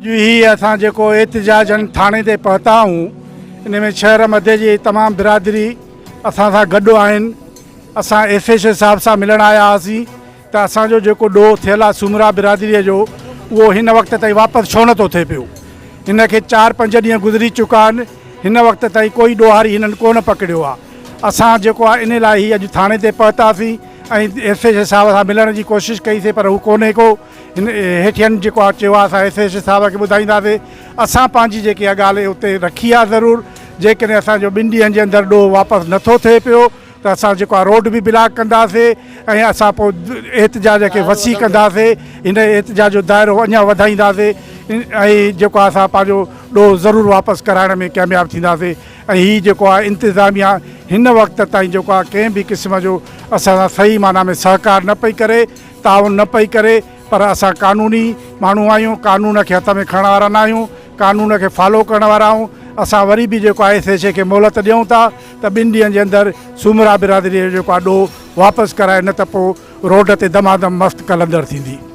ही असां जेको एहतिजाजन थाने ते पहुता हूँ, इन में शहर मध्य जी तमाम बिरादरी असां सां गॾु आहिनि। असां एसएचओ साहब सां मिलण आया हुआसीं त असांजो जेको ॾोह थियल आहे सूमरा बिरादरीअ जो, उहो हिन वक़्त ताईं वापसि छो नथो थिए पियो। हिन खे 4-5 ॾींहं गुज़री चुका आहिनि, हिन वक़्त ताईं कोई ॾोहारी हिननि कोन पकड़ियो आहे। असां जेको आहे इन लाइ ही अॼु थाने ते पहुतासीं ऐं एसएचओ साहब सां मिलण जी कोशिशि कईसीं, पर हू कोन्हे को। हिन हेठियनि जेको आहे चयो आहे असां एसएचओ साहब खे ॿुधाईंदासीं। असां पंहिंजी जेकी आहे ॻाल्हि उते रखी आहे ज़रूरु। जेकॾहिं असांजो 2 ॾींहंनि जे अंदरि ॾोह वापसि नथो थिए पियो त असां जेको आहे रोड बि ब्लॉक कंदासीं ऐं असां पोइ एहतिजाज खे वसी कंदासीं। हिन एहतिजाज जो दाइरो अञा वधाईंदासीं ऐं जेको आहे असां पंहिंजो ॾोह ज़रूरु वापसि कराइण में कामयाबु थींदासीं। ऐं हीअ जेको आहे इंतिज़ामिया हिन वक़्त ताईं जेको आहे कंहिं बि क़िस्म जो असां सां सही माना में सहकार न पई करे, ताउन न पई करे। पर असां कानूनी माण्हू आहियूं, कानून खे हथ में खणण वारा न आहियूं, कानून खे फॉलो करण वारा आहियूं। असां वरी बि जेको आहे एसएचओ खे मोहलत ॾियूं था त 2 ॾींहंनि जे अंदरि सूमरा बिरादरीअ जो जेको आहे ॾोह वापसि कराए, न त पोइ रोड ते दमादम मस्तु कलंदड़ थींदी।